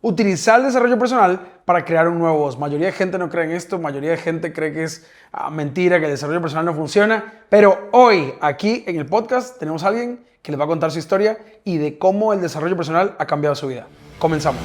Utilizar el desarrollo personal para crear un nuevo vos. Mayoría de gente no cree en esto, mayoría de gente cree que es mentira, que el desarrollo personal no funciona. Pero hoy, aquí en el podcast, tenemos a alguien que les va a contar su historia y de cómo el desarrollo personal ha cambiado su vida. Comenzamos.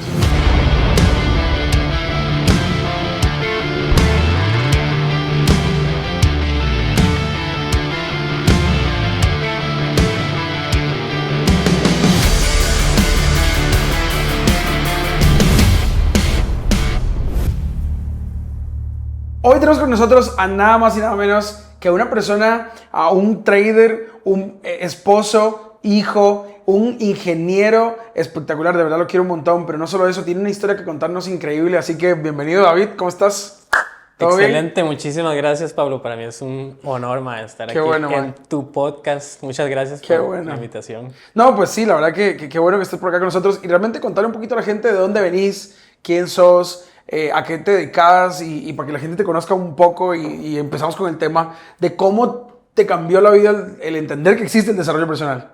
Hoy tenemos con nosotros a nada más y nada menos que una persona, a un trader, un esposo, hijo, un ingeniero espectacular. De verdad lo quiero un montón, pero no solo eso, tiene una historia que contarnos increíble. Así que bienvenido, David, ¿cómo estás? ¿Todo excelente, bien? Muchísimas gracias, Pablo. Para mí es un honor, estar aquí en tu podcast. Muchas gracias por la invitación. No, pues sí, la verdad que qué bueno que estés por acá con nosotros y realmente contarle un poquito a la gente de dónde venís, quién sos, a qué te dedicas y para que la gente te conozca un poco y empezamos con el tema de cómo te cambió la vida el entender que existe el desarrollo personal.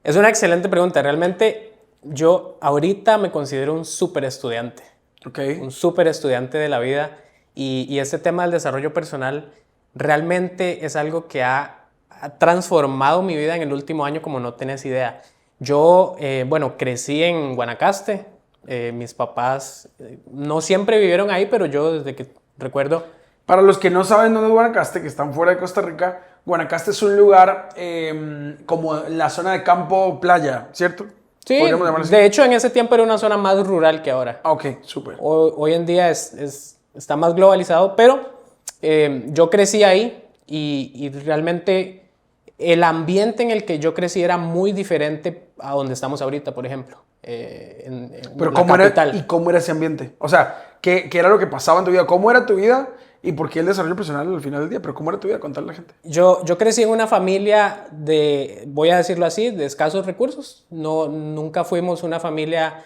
Es una excelente pregunta. Realmente yo ahorita me considero un súper estudiante. Okay. Un súper estudiante de la vida y este tema del desarrollo personal realmente es algo que ha transformado mi vida en el último año como no tenés idea. Yo, crecí en Guanacaste. Mis papás no siempre vivieron ahí, pero yo desde que recuerdo... Para los que no saben dónde es Guanacaste, que están fuera de Costa Rica, Guanacaste es un lugar como la zona de campo playa, ¿cierto? Sí, de hecho en ese tiempo era una zona más rural que ahora. Ok, súper. Hoy en día está más globalizado, pero yo crecí ahí y realmente el ambiente en el que yo crecí era muy diferente a donde estamos ahorita, por ejemplo. Pero ¿cómo era ese ambiente? O sea, ¿qué era lo que pasaba en tu vida? ¿Cómo era tu vida? ¿Y por qué el desarrollo personal al final del día? Pero ¿cómo era tu vida? Contarle a la gente. Yo crecí en una familia de, voy a decirlo así, de escasos recursos. Nunca fuimos una familia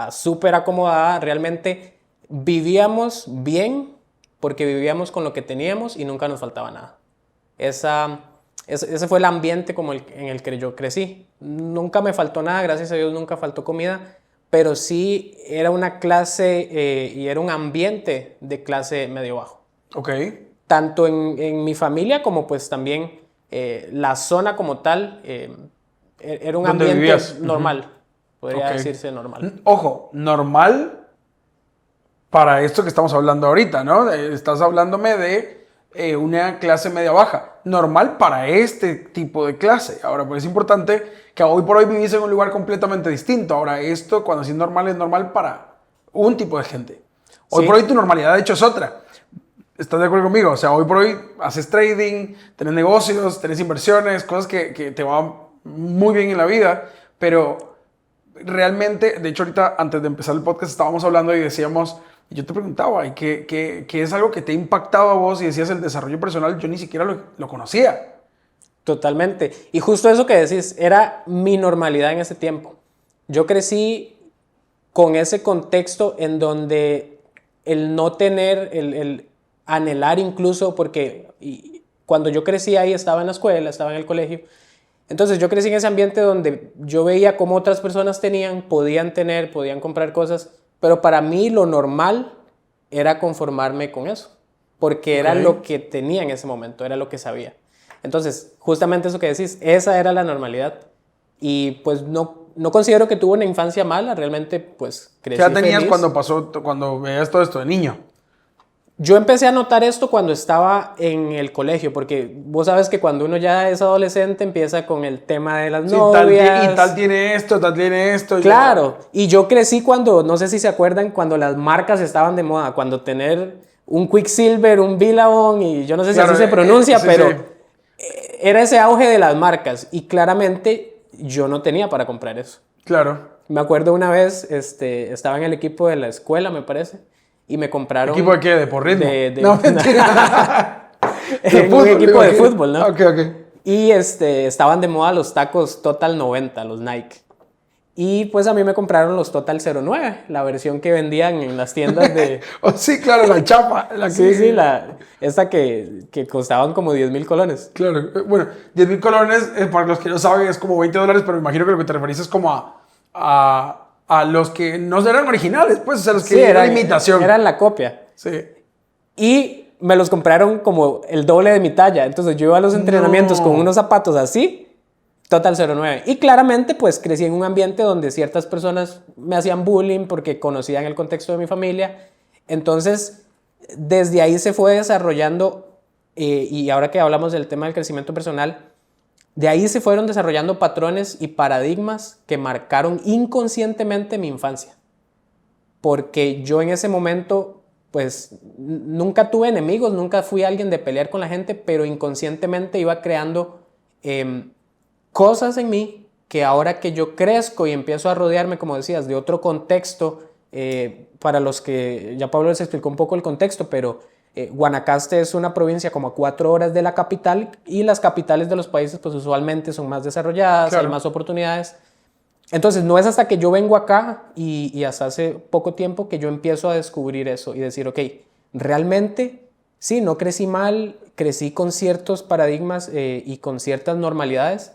súper acomodada. Realmente vivíamos bien porque vivíamos con lo que teníamos y nunca nos faltaba nada. Ese fue el ambiente en el que yo crecí. Nunca me faltó nada, gracias a Dios nunca faltó comida, pero sí era una clase y era un ambiente de clase medio-bajo. Ok. Tanto en mi familia como pues también la zona como tal era un ambiente vivías? Normal, podría decirse normal. Ojo, normal para esto que estamos hablando ahorita, ¿no? Estás hablándome de una clase media-baja. Normal para este tipo de clase. Ahora, pues es importante que hoy por hoy vivís en un lugar completamente distinto. Ahora, esto, cuando es normal para un tipo de gente. Hoy por hoy tu normalidad, de hecho, es otra. ¿Estás de acuerdo conmigo? O sea, hoy por hoy haces trading, tenés negocios, tenés inversiones, cosas que te van muy bien en la vida, pero realmente, de hecho, ahorita, antes de empezar el podcast, estábamos hablando y decíamos... Yo te preguntaba, ¿qué es algo que te ha impactado a vos? Y decías el desarrollo personal, yo ni siquiera lo conocía. Totalmente. Y justo eso que decís, era mi normalidad en ese tiempo. Yo crecí con ese contexto en donde el no tener, el anhelar incluso, porque cuando yo crecí ahí estaba en la escuela, estaba en el colegio. Entonces yo crecí en ese ambiente donde yo veía cómo otras personas podían comprar cosas. Pero para mí lo normal era conformarme con eso, porque era lo que tenía en ese momento, era lo que sabía. Entonces, justamente eso que decís, esa era la normalidad. Y pues no considero que tuve una infancia mala, realmente pues crecí feliz. ¿Qué edad tenías cuando veías todo esto de niño? Yo empecé a notar esto cuando estaba en el colegio, porque vos sabes que cuando uno ya es adolescente empieza con el tema de las novias. Tal tiene esto. Claro, y yo crecí cuando, no sé si se acuerdan, cuando las marcas estaban de moda, cuando tener un Quicksilver, un Billabong, y yo no sé si así se pronuncia, pero era ese auge de las marcas, y claramente yo no tenía para comprar eso. Claro. Me acuerdo una vez, estaba en el equipo de la escuela, me parece, y me compraron... ¿Equipo de qué? ¿De porrismo? No, mentira. Un equipo de fútbol, ¿no? Ok. Y estaban de moda los tacos Total 90, los Nike. Y pues a mí me compraron los Total 09, la versión que vendían en las tiendas de... Oh, sí, claro, la chapa. Sí, esta que costaban como 10,000 colones. Claro, bueno, 10,000 colones, para los que no saben, es como $20, pero me imagino que lo que te referís es como a a los que no eran originales, pues, o sea, los que Sí, eran imitación. eran la copia. Sí. Y me los compraron como el doble de mi talla. Entonces yo iba a los entrenamientos No. con unos zapatos así, total 09. Y claramente pues crecí en un ambiente donde ciertas personas me hacían bullying porque conocían el contexto de mi familia. Entonces desde ahí se fue desarrollando, y ahora que hablamos del tema del crecimiento personal, de ahí se fueron desarrollando patrones y paradigmas que marcaron inconscientemente mi infancia. Porque yo en ese momento, pues, nunca tuve enemigos, nunca fui alguien de pelear con la gente, pero inconscientemente iba creando cosas en mí que ahora que yo crezco y empiezo a rodearme, como decías, de otro contexto, para los que, ya Pablo les explicó un poco el contexto, pero Guanacaste es una provincia como a 4 horas de la capital, y las capitales de los países pues usualmente son más desarrolladas, Claro. hay más oportunidades. Entonces no es hasta que yo vengo acá y hasta hace poco tiempo que yo empiezo a descubrir eso y decir, ok, realmente sí, no crecí mal, crecí con ciertos paradigmas y con ciertas normalidades,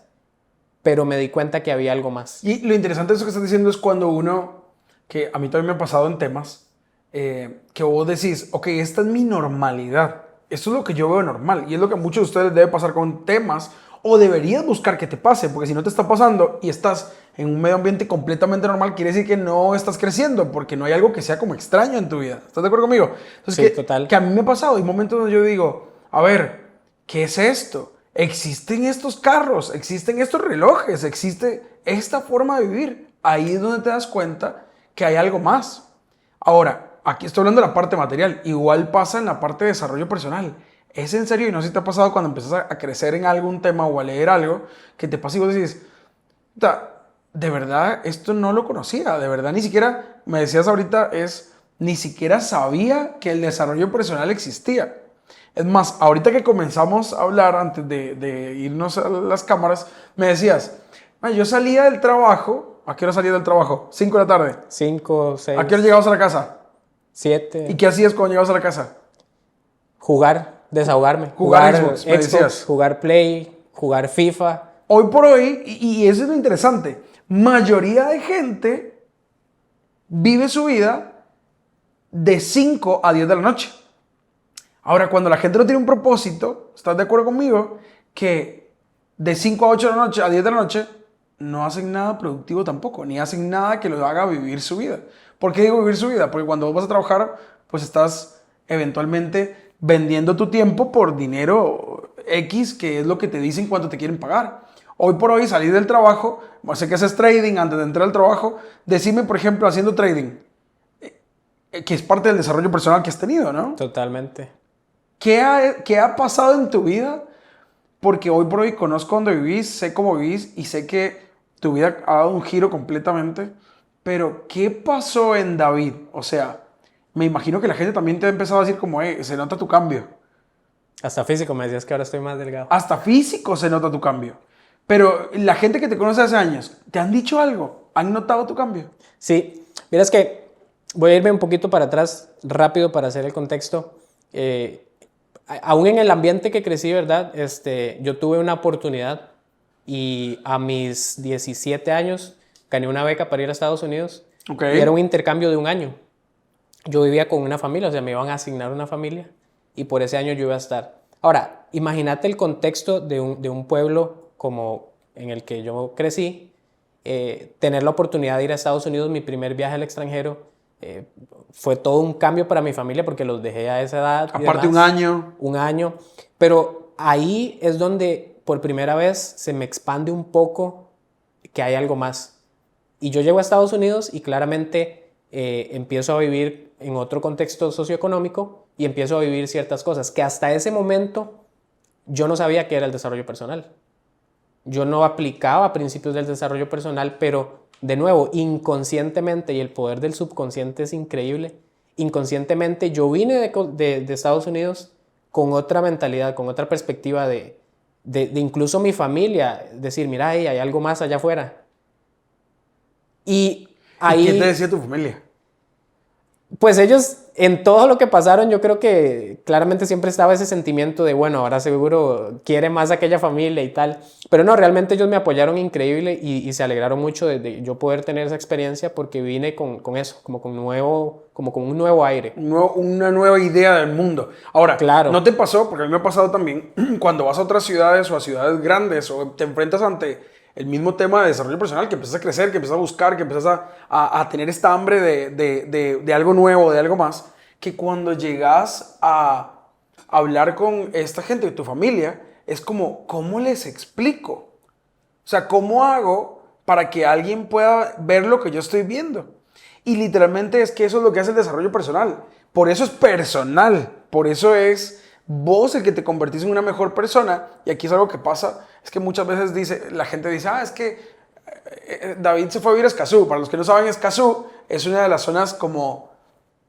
pero me di cuenta que había algo más. Y lo interesante de eso que estás diciendo es cuando uno, que a mí también me ha pasado en temas, que vos decís, ok, esta es mi normalidad, esto es lo que yo veo normal, y es lo que a muchos de ustedes les debe pasar con temas, o deberías buscar que te pase, porque si no te está pasando y estás en un medio ambiente completamente normal, quiere decir que no estás creciendo, porque no hay algo que sea como extraño en tu vida. ¿Estás de acuerdo conmigo? Entonces, Sí, total. que a mí me ha pasado, hay momentos donde yo digo, a ver, ¿qué es esto? Existen estos carros, existen estos relojes, existe esta forma de vivir. Ahí es donde te das cuenta que hay algo más. Ahora, aquí estoy hablando de la parte material. Igual pasa en la parte de desarrollo personal. Es en serio, y no sé si te ha pasado cuando empiezas a crecer en algún tema o a leer algo, que te pasa y vos decís, de verdad, esto no lo conocía. De verdad, ni siquiera, me decías ahorita, ni siquiera sabía que el desarrollo personal existía. Es más, ahorita que comenzamos a hablar, antes de irnos a las cámaras, me decías, yo salía del trabajo, ¿a qué hora salía del trabajo? 5 de la tarde. 5, 6, ¿A qué hora llegabas a la casa? 7. ¿Y qué hacías cuando llegabas a la casa? Jugar, desahogarme. Jugar Xbox, me decías. Jugar Play, jugar FIFA. Hoy por hoy, y eso es lo interesante, mayoría de gente vive su vida de 5 a 10 de la noche. Ahora, cuando la gente no tiene un propósito, ¿estás de acuerdo conmigo? Que de 5 a 8 de la noche, a 10 de la noche, no hacen nada productivo tampoco, ni hacen nada que los haga vivir su vida. ¿Por qué digo vivir su vida? Porque cuando vos vas a trabajar, pues estás eventualmente vendiendo tu tiempo por dinero X, que es lo que te dicen cuánto te quieren pagar. Hoy por hoy, salir del trabajo, sé que haces trading antes de entrar al trabajo, decime, por ejemplo, haciendo trading, que es parte del desarrollo personal que has tenido, ¿no? Totalmente. ¿Qué ha pasado en tu vida? Porque hoy por hoy conozco dónde vivís, sé cómo vivís y sé que tu vida ha dado un giro completamente. Pero, ¿qué pasó en David? O sea, me imagino que la gente también te ha empezado a decir como, se nota tu cambio. Hasta físico, me decías que ahora estoy más delgado. Hasta físico se nota tu cambio. Pero la gente que te conoce hace años, ¿te han dicho algo? ¿Han notado tu cambio? Sí, miras que voy a irme un poquito para atrás rápido para hacer el contexto. Aún en el ambiente que crecí, ¿verdad? Yo tuve una oportunidad y a mis 17 años gané una beca para ir a Estados Unidos. Okay. Y era un intercambio de 1 año. Yo vivía con una familia, o sea, me iban a asignar una familia y por ese año yo iba a estar. Ahora, imagínate el contexto de un pueblo como en el que yo crecí, tener la oportunidad de ir a Estados Unidos, mi primer viaje al extranjero, fue todo un cambio para mi familia porque los dejé a esa edad. Aparte, 1 año. 1 año. Pero ahí es donde por primera vez se me expande un poco que hay algo más. Y yo llego a Estados Unidos y claramente empiezo a vivir en otro contexto socioeconómico y empiezo a vivir ciertas cosas que hasta ese momento yo no sabía que era el desarrollo personal. Yo no aplicaba principios del desarrollo personal, pero de nuevo, inconscientemente, y el poder del subconsciente es increíble, inconscientemente yo vine de Estados Unidos con otra mentalidad, con otra perspectiva de incluso mi familia, decir, mira, hay algo más allá afuera. Y ahí... ¿Y qué te decía tu familia? Pues ellos, en todo lo que pasaron, yo creo que claramente siempre estaba ese sentimiento de, bueno, ahora seguro quiere más a aquella familia y tal. Pero no, realmente ellos me apoyaron increíble y se alegraron mucho de yo poder tener esa experiencia porque vine con eso, como con un nuevo aire. Una nueva idea del mundo. Ahora, Claro, ¿no te pasó? Porque a mí me ha pasado también cuando vas a otras ciudades o a ciudades grandes o te enfrentas ante el mismo tema de desarrollo personal, que empiezas a crecer, que empiezas a buscar, que empiezas a tener esta hambre de algo nuevo, de algo más, que cuando llegas a hablar con esta gente de tu familia, es como, ¿cómo les explico? O sea, ¿cómo hago para que alguien pueda ver lo que yo estoy viendo? Y literalmente es que eso es lo que hace el desarrollo personal. Por eso es personal. Por eso es vos el que te convertís en una mejor persona. Y aquí es algo que pasa. Es que muchas veces la gente dice, es que David se fue a vivir a Escazú. Para los que no saben, Escazú es una de las zonas como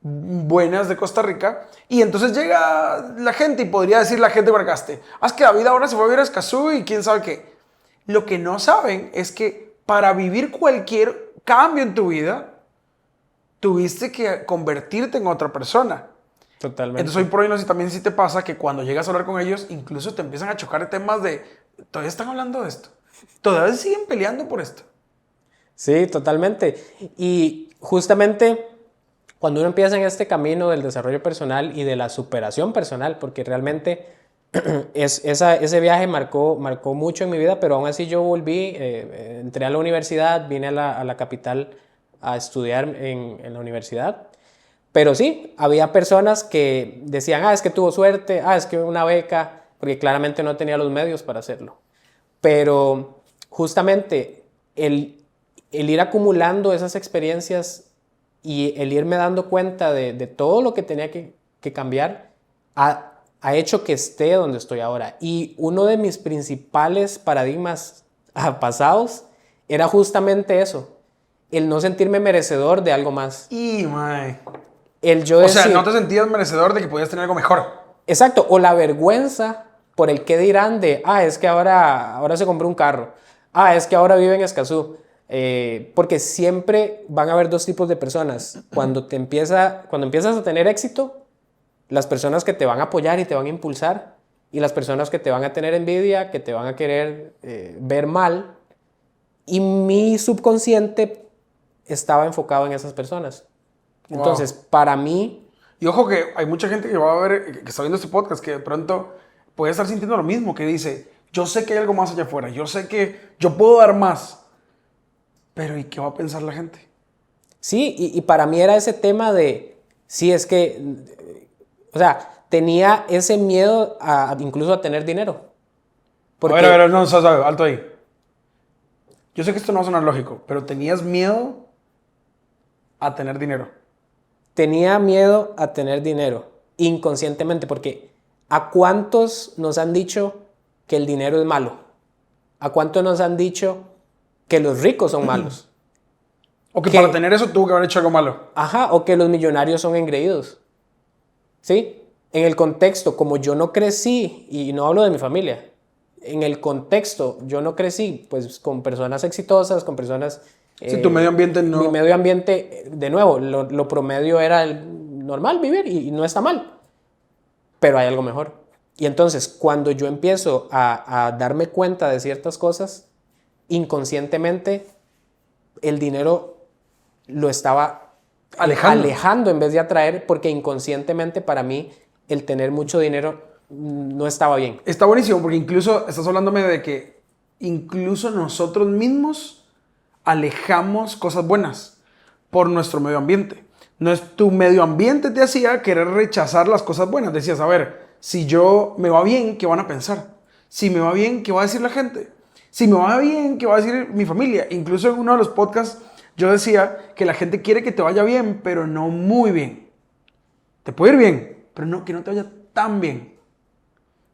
buenas de Costa Rica. Y entonces llega la gente y podría decir la gente Guanacaste, es que David ahora se fue a vivir a Escazú y quién sabe qué. Lo que no saben es que para vivir cualquier cambio en tu vida, tuviste que convertirte en otra persona. totalmente. Entonces hoy por hoy no sé también si te pasa que cuando llegas a hablar con ellos, incluso te empiezan a chocar temas de, todavía están hablando de esto, todavía siguen peleando por esto. Sí, totalmente. Y justamente cuando uno empieza en este camino del desarrollo personal y de la superación personal, porque realmente ese viaje marcó mucho en mi vida, pero aún así yo volví, entré a la universidad, vine a la capital a estudiar en la universidad. Pero sí, había personas que decían, es que tuvo suerte, es que una beca, porque claramente no tenía los medios para hacerlo. Pero justamente el ir acumulando esas experiencias y el irme dando cuenta de todo lo que tenía que cambiar ha hecho que esté donde estoy ahora. Y uno de mis principales paradigmas pasados era justamente eso, el no sentirme merecedor de algo más. Y, mae. El yo O sea, decir, no te sentías merecedor de que podías tener algo mejor. exacto, o la vergüenza por el qué dirán de, es que ahora se compró un carro, es que ahora vive en Escazú. Porque siempre van a haber dos tipos de personas. Cuando empiezas a tener éxito, las personas que te van a apoyar y te van a impulsar, y las personas que te van a tener envidia, que te van a querer ver mal. Y mi subconsciente estaba enfocado en esas personas. Entonces, para mí, Y ojo que hay mucha gente que va a ver, que está viendo este podcast, que de pronto puede estar sintiendo lo mismo, que dice, yo sé que hay algo más allá afuera, yo sé que yo puedo dar más, pero ¿y qué va a pensar la gente? sí, y para mí era ese tema de, sí, es que, o sea, tenía ese miedo incluso a tener dinero. Porque A ver, no, sabe, alto ahí. Yo sé que esto no va a sonar lógico, pero tenías miedo a tener dinero. tenía miedo a tener dinero, inconscientemente, porque ¿a cuántos nos han dicho que el dinero es malo? ¿A cuántos nos han dicho que los ricos son malos? O que Que- para tener eso tuvo que haber hecho algo malo. Ajá, o que los millonarios son engreídos. ¿Sí? En el contexto, como yo no crecí, y no hablo de mi familia, en el contexto, yo no crecí pues con personas exitosas, con personas... Si tu medio ambiente no... Mi medio ambiente, de nuevo, lo promedio era el normal vivir y no está mal, pero hay algo mejor. Y entonces, cuando yo empiezo a darme cuenta de ciertas cosas, inconscientemente el dinero lo estaba alejando en vez de atraer, porque inconscientemente para mí el tener mucho dinero no estaba bien. Está buenísimo porque incluso estás hablándome de que incluso nosotros mismos alejamos cosas buenas por nuestro medio ambiente. No es tu medio ambiente te hacía querer rechazar las cosas buenas. Decías, a ver, si yo me va bien, ¿qué van a pensar? Si me va bien, ¿qué va a decir la gente? Si me va bien, ¿qué va a decir mi familia? Incluso en uno de los podcasts yo decía que la gente quiere que te vaya bien, pero no muy bien. Te puede ir bien, pero no, que no te vaya tan bien.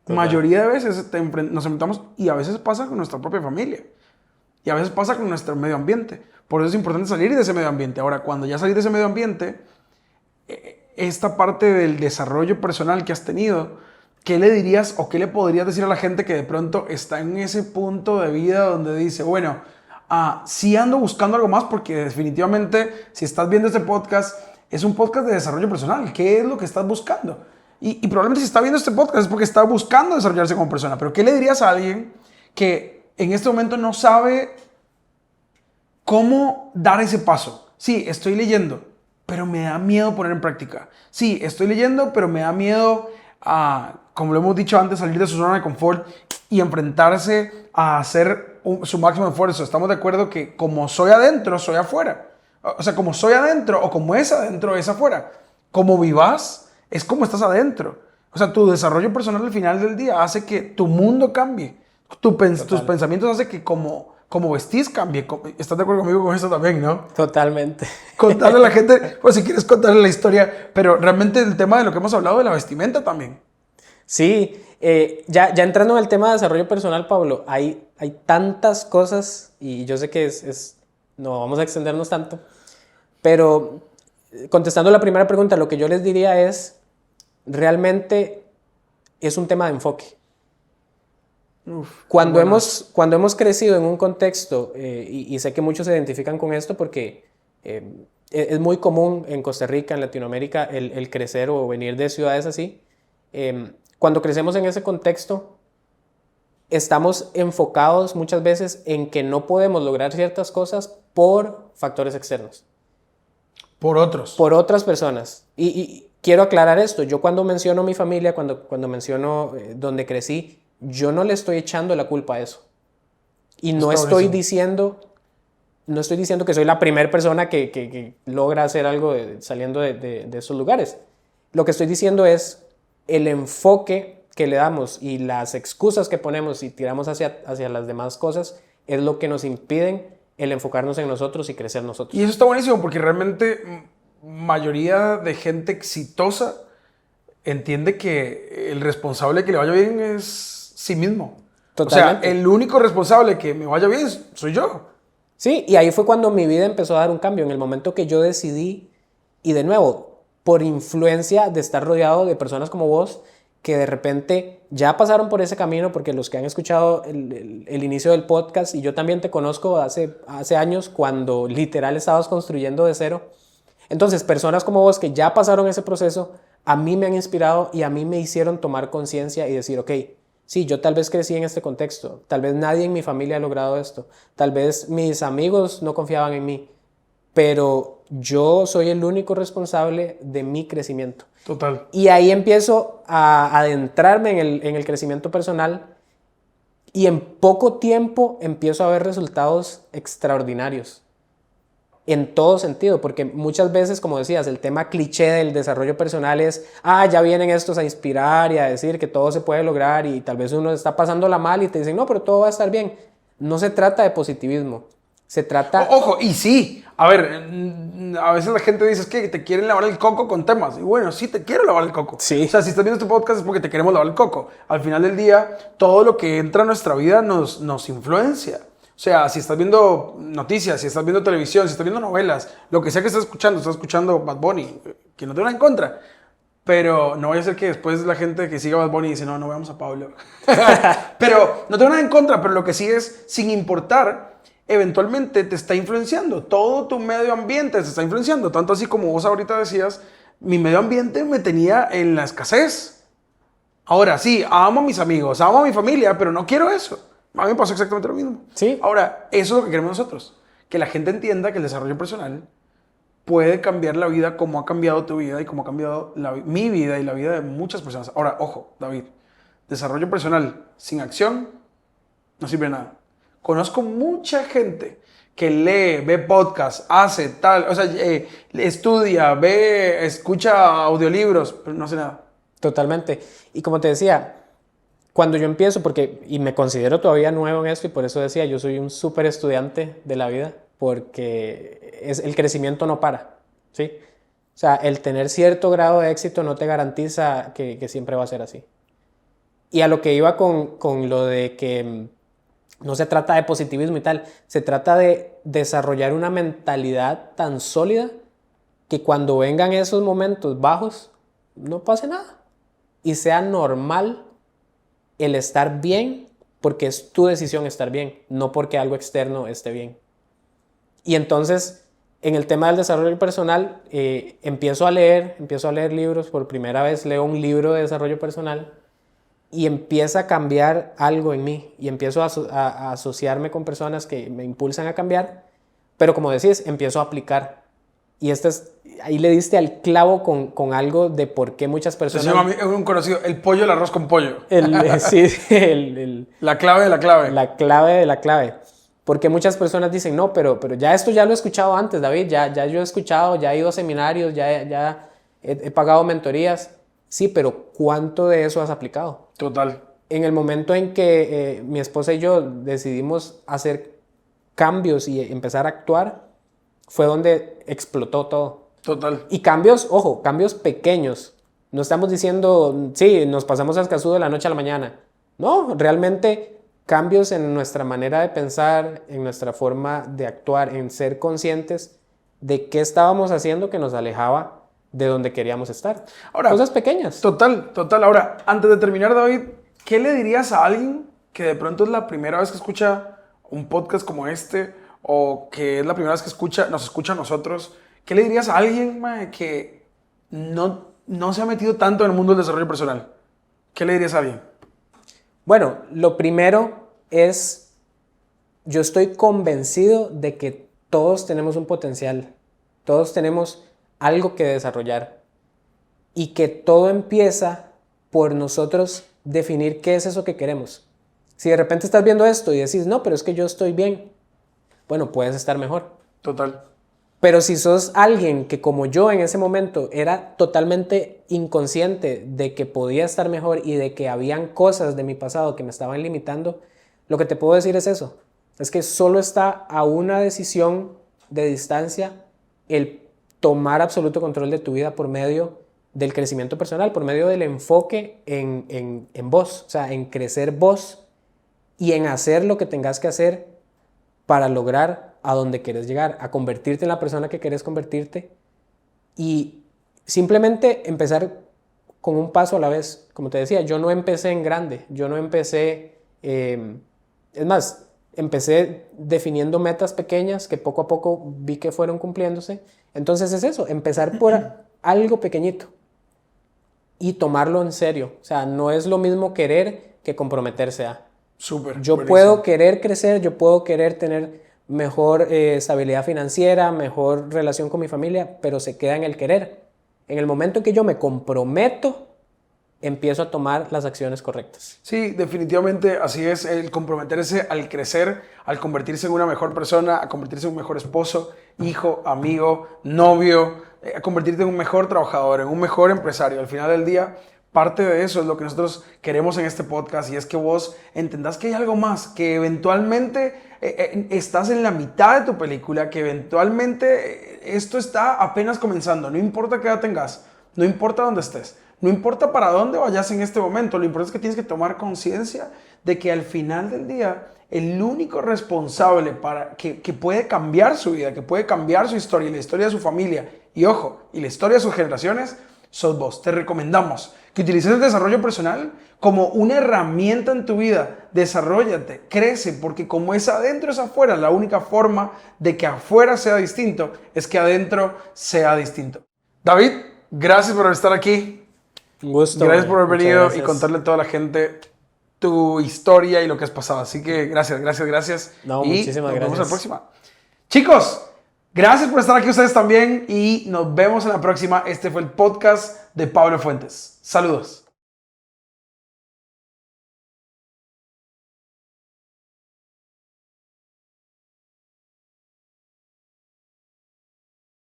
Total. Mayoría de veces nos enfrentamos y a veces pasa con nuestra propia familia y a veces pasa con nuestro medio ambiente. Por eso es importante salir de ese medio ambiente. Ahora, cuando ya salís de ese medio ambiente, esta parte del desarrollo personal que has tenido, ¿qué le dirías o qué le podrías decir a la gente que de pronto está en ese punto de vida donde dice, bueno, sí ando buscando algo más porque definitivamente si estás viendo este podcast es un podcast de desarrollo personal. ¿Qué es lo que estás buscando? Y probablemente si está viendo este podcast es porque está buscando desarrollarse como persona. Pero ¿qué le dirías a alguien que en este momento no sabe cómo dar ese paso? Sí, estoy leyendo, pero me da miedo poner en práctica. Sí, estoy leyendo, pero me da miedo a, como lo hemos dicho antes, salir de su zona de confort y enfrentarse a hacer su máximo esfuerzo. Estamos de acuerdo que como soy adentro, soy afuera. O sea, como soy adentro o como es adentro, es afuera. Como vivas, es como estás adentro. O sea, tu desarrollo personal al final del día hace que tu mundo cambie. Tus pensamientos hacen que como vestís cambie. ¿Estás de acuerdo conmigo con eso también, no? Totalmente. Contarle a la gente, pues si quieres contarle la historia, pero realmente el tema de lo que hemos hablado de la vestimenta también. Sí, ya entrando en el tema de desarrollo personal, Pablo, hay tantas cosas y yo sé que no vamos a extendernos tanto, pero contestando la primera pregunta, lo que yo les diría es, realmente es un tema de enfoque. Cuando hemos crecido en un contexto, y sé que muchos se identifican con esto porque es muy común en Costa Rica, en Latinoamérica, el crecer o venir de ciudades así. Cuando crecemos en ese contexto, estamos enfocados muchas veces en que no podemos lograr ciertas cosas por factores externos. Por otros. Por otras personas. Y quiero aclarar esto. Yo cuando menciono mi familia, cuando menciono donde crecí, yo no le estoy echando la culpa a eso. Y no estoy diciendo que soy la primera persona que logra hacer algo saliendo de esos lugares. Lo que estoy diciendo es el enfoque que le damos y las excusas que ponemos y tiramos hacia las demás cosas es lo que nos impiden el enfocarnos en nosotros y crecer nosotros. Y eso está buenísimo porque realmente mayoría de gente exitosa entiende que el responsable que le vaya bien es sí mismo. Totalmente. O sea, el único responsable que me vaya bien soy yo. Sí, y ahí fue cuando mi vida empezó a dar un cambio, en el momento que yo decidí, y de nuevo, por influencia de estar rodeado de personas como vos, que de repente ya pasaron por ese camino, porque los que han escuchado el inicio del podcast, y yo también te conozco hace años, cuando literal estabas construyendo de cero. Entonces, personas como vos que ya pasaron ese proceso, a mí me han inspirado y a mí me hicieron tomar conciencia y decir, ok, sí, yo tal vez crecí en este contexto, tal vez nadie en mi familia ha logrado esto, tal vez mis amigos no confiaban en mí, pero yo soy el único responsable de mi crecimiento. Total. Y ahí empiezo a adentrarme en el crecimiento personal y en poco tiempo empiezo a ver resultados extraordinarios. En todo sentido, porque muchas veces, como decías, el tema cliché del desarrollo personal es, ya vienen estos a inspirar y a decir que todo se puede lograr y tal vez uno está pasándola mal y te dicen, no, pero todo va a estar bien. No se trata de positivismo, se trata... Ojo, y sí, a ver, a veces la gente dice es que te quieren lavar el coco con temas. Y bueno, sí te quiero lavar el coco. Sí. O sea, si estás viendo este podcast es porque te queremos lavar el coco. Al final del día, todo lo que entra a nuestra vida nos influencia. O sea, si estás viendo noticias, si estás viendo televisión, si estás viendo novelas, lo que sea que estás escuchando Bad Bunny, que no te nada en contra. Pero no vaya a ser que después la gente que siga Bad Bunny dice, no veamos a Pablo. Pero no tengo nada en contra, pero lo que sí es, sin importar, eventualmente te está influenciando. Todo tu medio ambiente te está influenciando. Tanto así como vos ahorita decías, mi medio ambiente me tenía en la escasez. Ahora sí, amo a mis amigos, amo a mi familia, pero no quiero eso. A mí me pasó exactamente lo mismo. Sí. Ahora, eso es lo que queremos nosotros. Que la gente entienda que el desarrollo personal puede cambiar la vida como ha cambiado tu vida y como ha cambiado mi vida y la vida de muchas personas. Ahora, ojo, David, desarrollo personal sin acción no sirve de nada. Conozco mucha gente que lee, ve podcast, hace tal, o sea, estudia, escucha audiolibros, pero no hace nada. Totalmente. Y como te decía, cuando yo empiezo, y me considero todavía nuevo en esto, y por eso decía, yo soy un súper estudiante de la vida, porque el crecimiento no para, ¿sí? O sea, el tener cierto grado de éxito no te garantiza que siempre va a ser así. Y a lo que iba con lo de que no se trata de positivismo y tal, se trata de desarrollar una mentalidad tan sólida que cuando vengan esos momentos bajos, no pase nada. Y sea normal el estar bien porque es tu decisión estar bien, no porque algo externo esté bien. Y entonces En el tema del desarrollo personal, empiezo a leer libros. Por primera vez leo un libro de desarrollo personal y empieza a cambiar algo en mí. Y empiezo a asociarme con personas que me impulsan a cambiar. Pero como decís, empiezo a aplicar. Y ahí le diste al clavo con algo de por qué muchas personas... Se llama un conocido, el pollo, el arroz con pollo. Sí, la clave de la clave. La clave de la clave. Porque muchas personas dicen, no, pero ya esto ya lo he escuchado antes, David, ya yo he escuchado, ya he ido a seminarios, ya he pagado mentorías. Sí, pero ¿cuánto de eso has aplicado? Total. En el momento en que mi esposa y yo decidimos hacer cambios y empezar a actuar, fue donde explotó todo. Total. Y cambios, ojo, cambios pequeños. No estamos diciendo, sí, nos pasamos a Escazú de la noche a la mañana. No, realmente cambios en nuestra manera de pensar, en nuestra forma de actuar, en ser conscientes de qué estábamos haciendo que nos alejaba de donde queríamos estar. Ahora, cosas pequeñas. Total. Ahora, antes de terminar, David, ¿qué le dirías a alguien que de pronto es la primera vez que escucha un podcast como este o que es la primera vez que nos escucha a nosotros? ¿Qué le dirías a alguien, mae, que no se ha metido tanto en el mundo del desarrollo personal? ¿Qué le dirías a alguien? Bueno, lo primero es, yo estoy convencido de que todos tenemos un potencial, todos tenemos algo que desarrollar y que todo empieza por nosotros definir qué es eso que queremos. Si de repente estás viendo esto y decís, no, pero es que yo estoy bien, bueno, puedes estar mejor. Total. Pero si sos alguien que como yo en ese momento era totalmente inconsciente de que podía estar mejor y de que habían cosas de mi pasado que me estaban limitando, lo que te puedo decir es eso. Es que solo está a una decisión de distancia el tomar absoluto control de tu vida por medio del crecimiento personal, por medio del enfoque en vos, o sea, en crecer vos y en hacer lo que tengas que hacer para lograr a donde quieres llegar, a convertirte en la persona que quieres convertirte y simplemente empezar con un paso a la vez. Como te decía, yo no empecé en grande, yo no empecé, es más, empecé definiendo metas pequeñas que poco a poco vi que fueron cumpliéndose. Entonces es eso, empezar por algo pequeñito y tomarlo en serio. O sea, no es lo mismo querer que comprometerse a. Súper. Yo buenísimo. puedo querer crecer, yo puedo querer tener mejor estabilidad financiera, mejor relación con mi familia, pero se queda en el querer. En el momento en que yo me comprometo, empiezo a tomar las acciones correctas. Sí, definitivamente así es, el comprometerse al crecer, al convertirse en una mejor persona, a convertirse en un mejor esposo, hijo, amigo, novio, a convertirte en un mejor trabajador, en un mejor empresario. Al final del día, parte de eso es lo que nosotros queremos en este podcast y es que vos entendás que hay algo más, que eventualmente estás en la mitad de tu película, que eventualmente esto está apenas comenzando, no importa qué edad tengas, no importa dónde estés. No importa para dónde vayas en este momento, lo importante es que tienes que tomar conciencia de que al final del día el único responsable para que puede cambiar su vida, que puede cambiar su historia y la historia de su familia y ojo, y la historia de sus generaciones, sos vos. Te recomendamos que utilices el desarrollo personal como una herramienta en tu vida. Desarróllate, crece, porque como es adentro es afuera, la única forma de que afuera sea distinto es que adentro sea distinto. David, gracias por estar aquí. Un gusto. Gracias por haber venido y contarle a toda la gente tu historia y lo que has pasado. Así que gracias. No, y muchísimas nos vemos en la gracias. próxima. Chicos, gracias por estar aquí ustedes también y nos vemos en la próxima. Este fue el podcast de Pablo Fuentes. Saludos.